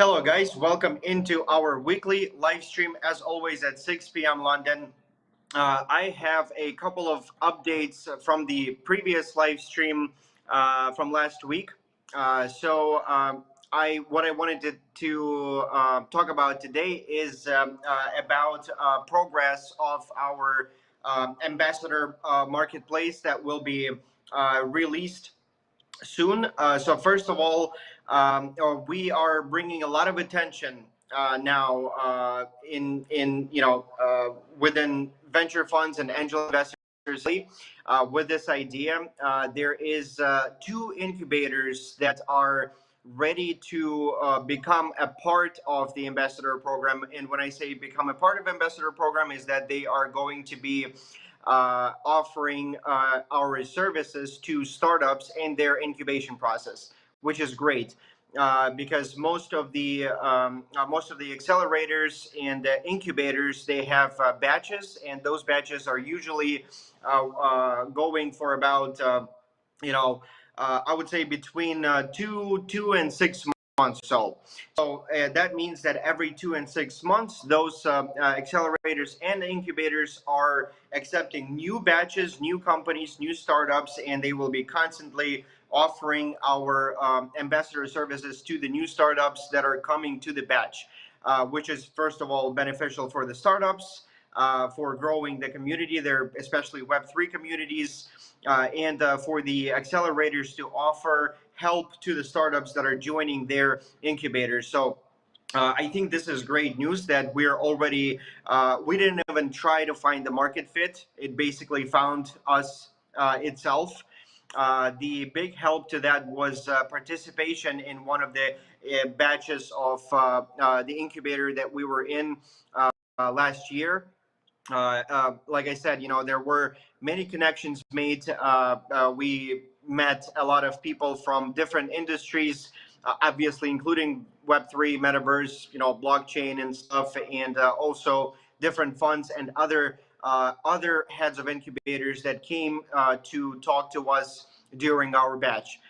Hello, guys. Welcome into our weekly live stream, as always, at 6 p.m. London. I have a couple of updates from the previous live stream from last week. What I wanted to talk about today is about progress of our ambassador marketplace that will be released soon. So first of all, we are bringing a lot of attention now in within venture funds and angel investors. With this idea, there is two incubators that are ready to become a part of the ambassador program. And when I say become a part of ambassador program, is that they are going to be offering our services to startups in their incubation process, which is great. Because most of the accelerators and incubators, they have batches, and those batches are usually going for about I would say between two and 6 months. So that means that every 2 and 6 months, those accelerators and incubators are accepting new batches, new companies, new startups, and they will be constantly offering our ambassador services to the new startups that are coming to the batch, which is first of all beneficial for the startups, for growing the community there, especially Web3 communities, and for the accelerators to offer help to the startups that are joining their incubators. So I think this is great news that we're already, we didn't even try to find the market fit. It basically found us itself. The big help to that was participation in one of the batches of the incubator that we were in last year. Like I said, there were many connections made. We met a lot of people from different industries, obviously including Web3, metaverse, blockchain and stuff, and also different funds and other heads of incubators that came to talk to us during our batch.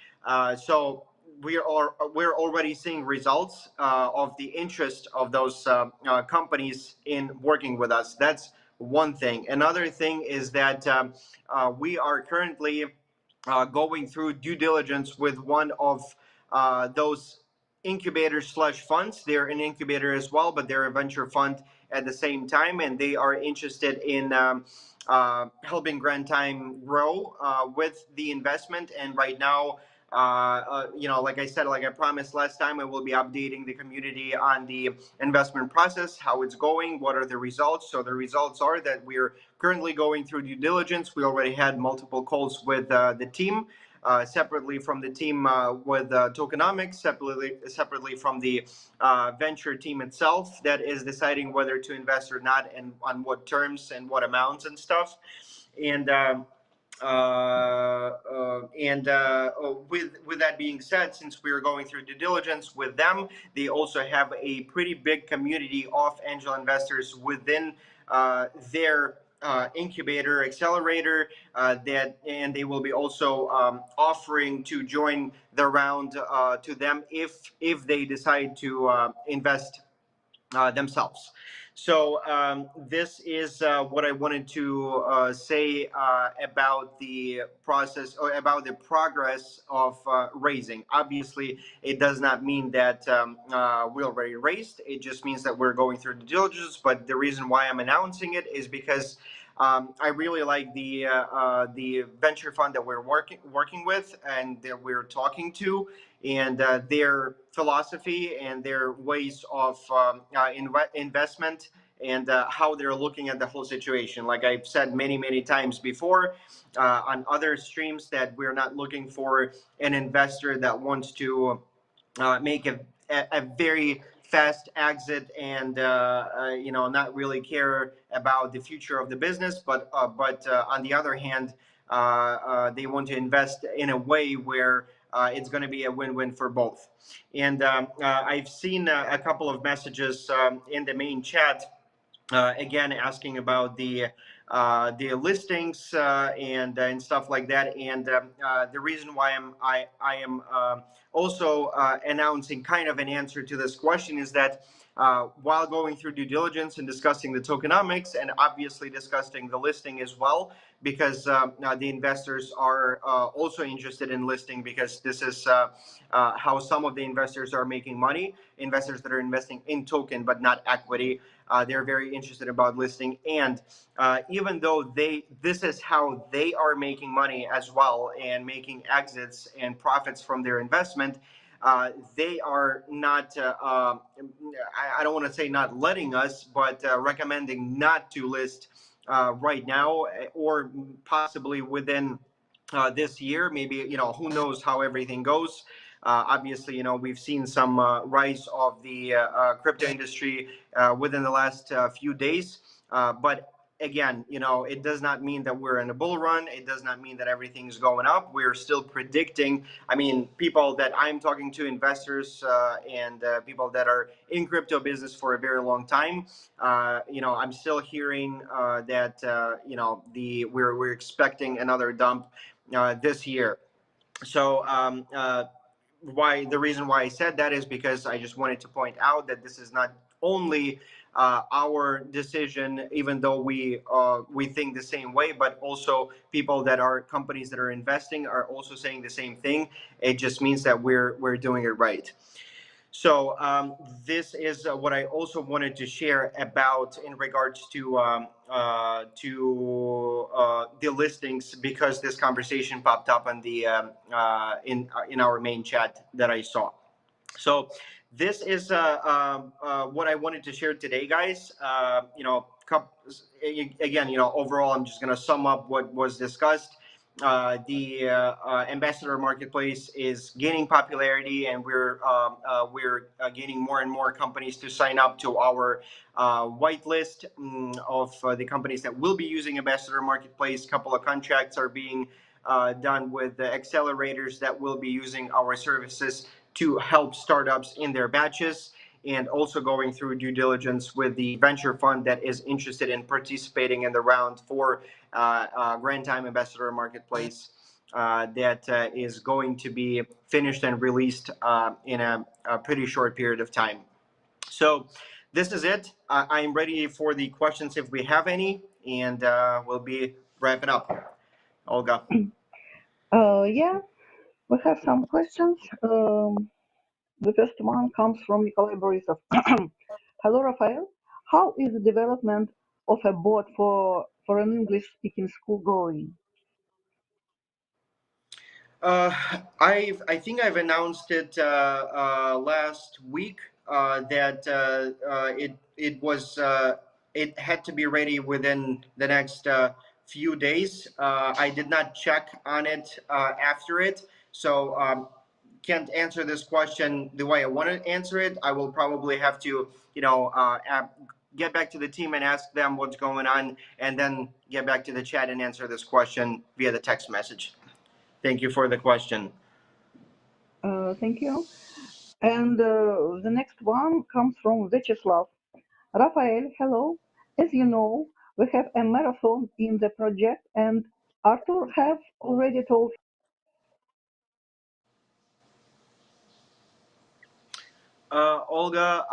So we're already seeing results of the interest of those companies in working with us. That's one thing. Another thing is that we are currently going through due diligence with one of those incubators slash funds. They're an incubator as well, but they're a venture fund at the same time, and they are interested in helping Grand Time grow with the investment. And right now, like I said, like I promised last time, I will be updating the community on the investment process, how it's going, what are the results. So the results are that we're currently going through due diligence. We already had multiple calls with the team. Separately from the team with tokenomics, separately from the venture team itself that is deciding whether to invest or not, and on what terms and what amounts and stuff. And with that being said, since we are going through due diligence with them, they also have a pretty big community of angel investors within their incubator accelerator and they will be also offering to join the round to them if they decide to invest themselves. So this is what I wanted to say about the process or about the progress of raising. Obviously, it does not mean that we already raised. It just means that we're going through the diligence. But the reason why I'm announcing it is because I really like the venture fund that we're working with and that we're talking to, and their philosophy and their ways of investment, and how they're looking at the whole situation. Like I've said many times before on other streams, that we're not looking for an investor that wants to make a very fast exit and not really care about the future of the business, but on the other hand, they want to invest in a way where it's going to be a win-win for both. And I've seen a couple of messages in the main chat again asking about the the listings and stuff like that. And the reason why I am also announcing kind of an answer to this question is that while going through due diligence and discussing the tokenomics and obviously discussing the listing as well, because the investors are also interested in listing, because this is how some of the investors are making money. Investors that are investing in token but not equity, they're very interested about listing. And even though this is how they are making money as well and making exits and profits from their investment, they are not, I don't want to say not letting us, but recommending not to list right now, or possibly within this year. Maybe, who knows how everything goes. Obviously, we've seen some rise of the crypto industry within the last few days. But again, it does not mean that we're in a bull run. It does not mean that everything's going up. We're still predicting. I mean, people that I'm talking to, investors and people that are in crypto business for a very long time, I'm still hearing that we're expecting another dump this year. So the reason why I said that is because I just wanted to point out that this is not only our decision, even though we think the same way, but also people that are companies that are investing are also saying the same thing. It just means that we're doing it right. So this is what I also wanted to share about in regards to the listings, because this conversation popped up on the in our main chat that I saw. So this is what I wanted to share today, guys. Again, overall, I'm just going to sum up what was discussed. The ambassador marketplace is gaining popularity, and we're gaining more and more companies to sign up to our whitelist of the companies that will be using ambassador marketplace. A couple of contracts are being done with the accelerators that will be using our services to help startups in their batches, and also going through due diligence with the venture fund that is interested in participating in the round for Grand Time Ambassador Marketplace that is going to be finished and released in a pretty short period of time. So this is it. I'm ready for the questions if we have any, and we'll be wrapping up. Olga. Yeah, we have some questions. The first one comes from Nikolai Borisov. Hello, Rafael. How is the development of a bot for an English-speaking school going? I think I've announced it last week that it had to be ready within the next few days. I did not check on it after it, so can't answer this question the way I want to answer it. I will probably have to, get back to the team and ask them what's going on, and then get back to the chat and answer this question via the text message. Thank you for the question. Thank you. And the next one comes from Vyacheslav. Rafael, hello. As you know, we have a marathon in the project, and Arthur have already told. Olga,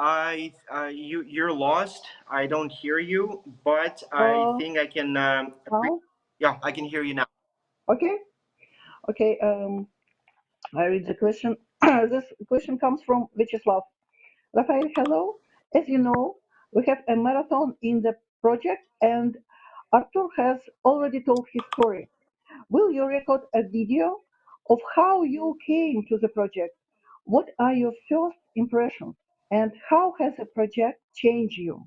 you're lost. I don't hear you, but I think I can. Now? Yeah, I can hear you now. Okay. Okay. I read the question. This question comes from Vyacheslav. Rafael, hello. As you know, we have a marathon in the project, and Arthur has already told his story. Will you record a video of how you came to the project? What are your first impressions, and how has the project changed you?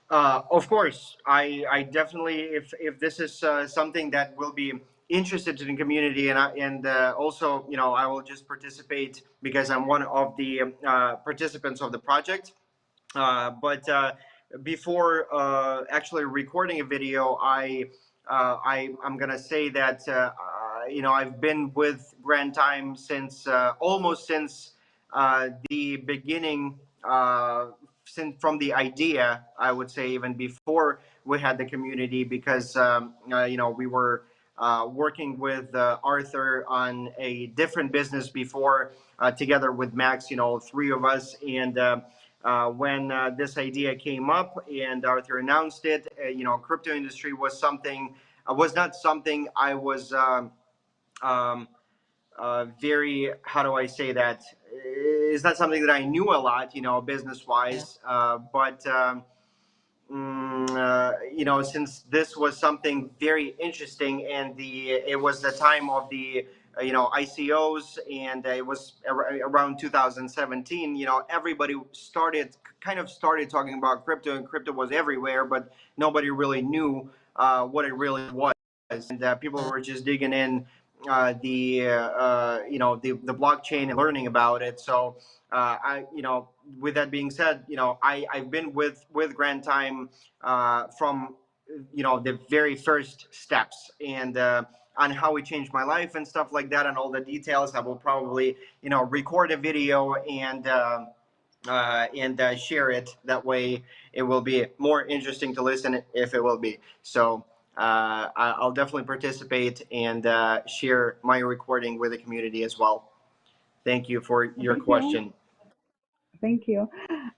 Of course, I definitely, if this is something that will be interested in the community, and also, I will just participate because I'm one of the participants of the project. But before actually recording a video, I'm gonna say that I've been with Grand Time since almost since the beginning. since from the idea, I would say even before we had the community, because we were working with Arthur on a different business before, together with Max, three of us. And when this idea came up and Arthur announced it, crypto industry was not something I was um, very, how do I say that? It's not something that I knew a lot, business wise. But since this was something very interesting, and it was the time of the ICOs, and it was around 2017. Everybody started talking about crypto, and crypto was everywhere, but nobody really knew what it really was, and people were just digging in the blockchain and learning about it. So with that being said, I've been with Grand Time from the very first steps, and on how it changed my life and stuff like that, and all the details. I will probably record a video and share it. That way, it will be more interesting to listen if it will be. So I'll definitely participate and share my recording with the community as well. Thank you for your Thank you. question. Thank you.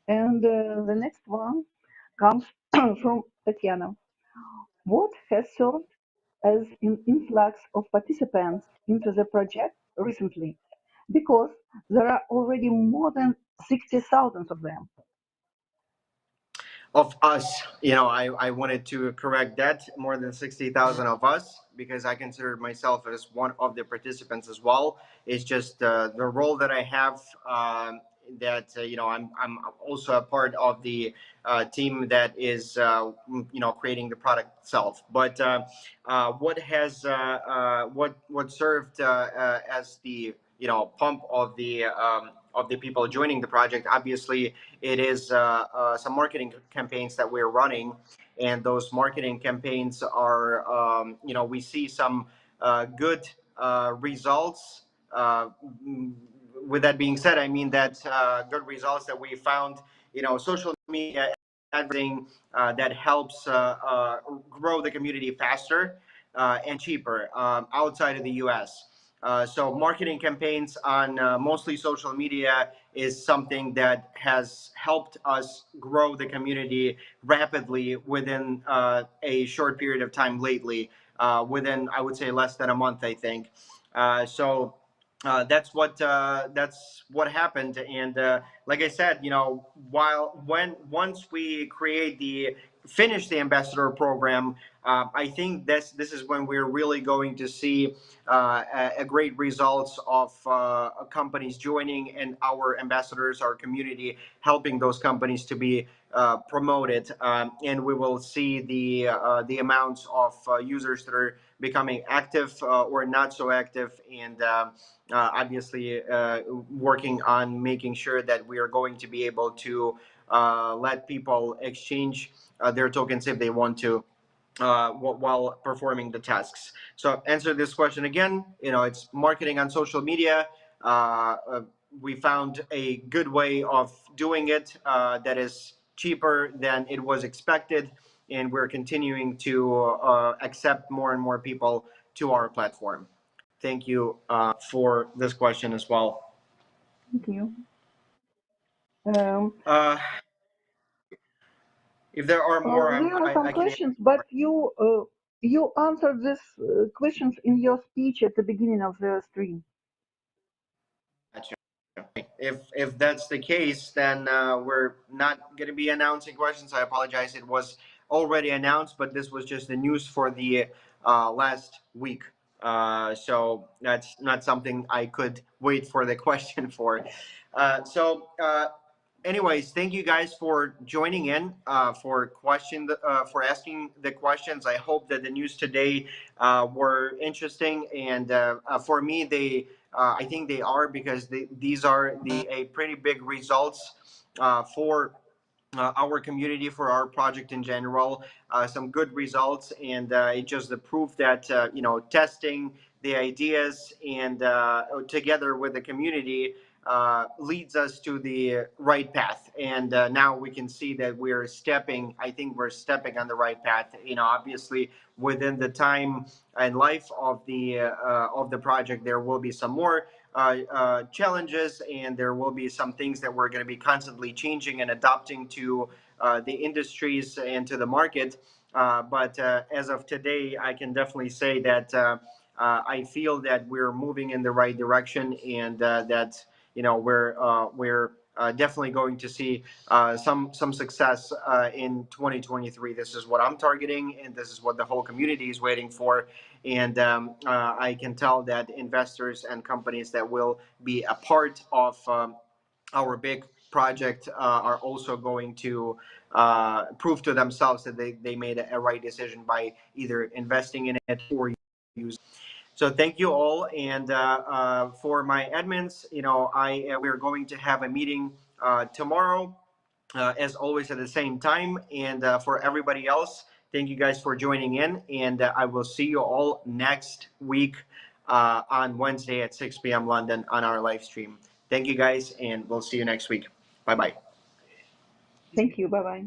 And the next one comes from Tatiana. What has served as an influx of participants into the project recently? Because there are already more than 60,000 of them. Of us, I wanted to correct that, more than 60,000 of us, because I consider myself as one of the participants as well. It's just the role that I have, that I'm also a part of the team that is creating the product itself. But what served as the pump of the people joining the project, obviously it is some marketing campaigns that we're running, and those marketing campaigns are we see some good results. With that being said, I mean that good results that we found, social media advertising that helps grow the community faster and cheaper outside of the US. So marketing campaigns on mostly social media is something that has helped us grow the community rapidly within a short period of time lately, within, I would say, less than a month, I think. So that's what happened. And like I said, once we finish the ambassador program, I think this is when we're really going to see a great results of companies joining, and our ambassadors, our community, helping those companies to be promoted, and we will see the amounts of users that are becoming active or not so active, and obviously working on making sure that we are going to be able to let people exchange their tokens if they want to, while performing the tasks. So answer this question again. It's marketing on social media. We found a good way of doing it that is cheaper than it was expected, and we're continuing to accept more and more people to our platform. Thank you for this question as well. Thank you. Uh, if there are more, There are some I can. questions, but you answered these questions in your speech at the beginning of the stream. If that's the case, then we're not going to be announcing questions. I apologize. It was already announced, but this was just the news for the last week. So that's not something I could wait for the question for. Anyways, thank you guys for joining in, for asking the questions. I hope that the news today were interesting, and for me, I think they are, because these are a pretty big results for our community, for our project in general. Some good results, and it just the proof that testing the ideas and together with the community, leads us to the right path. And now we can see that I think we're stepping on the right path. Obviously within the time and life of the project, there will be some more challenges, and there will be some things that we're going to be constantly changing and adapting to the industries and to the market. But as of today, I can definitely say that I feel that we're moving in the right direction, and that we're definitely going to see some success in 2023. This is what I'm targeting, and this is what the whole community is waiting for. And I can tell that investors and companies that will be a part of our big project are also going to prove to themselves that they made a right decision by either investing in it or using. So thank you all, and for my admins, we're going to have a meeting tomorrow, as always at the same time. And for everybody else, thank you guys for joining in, and I will see you all next week on Wednesday at 6 p.m. London on our live stream. Thank you guys, and we'll see you next week. Bye bye. Thank you. Bye bye.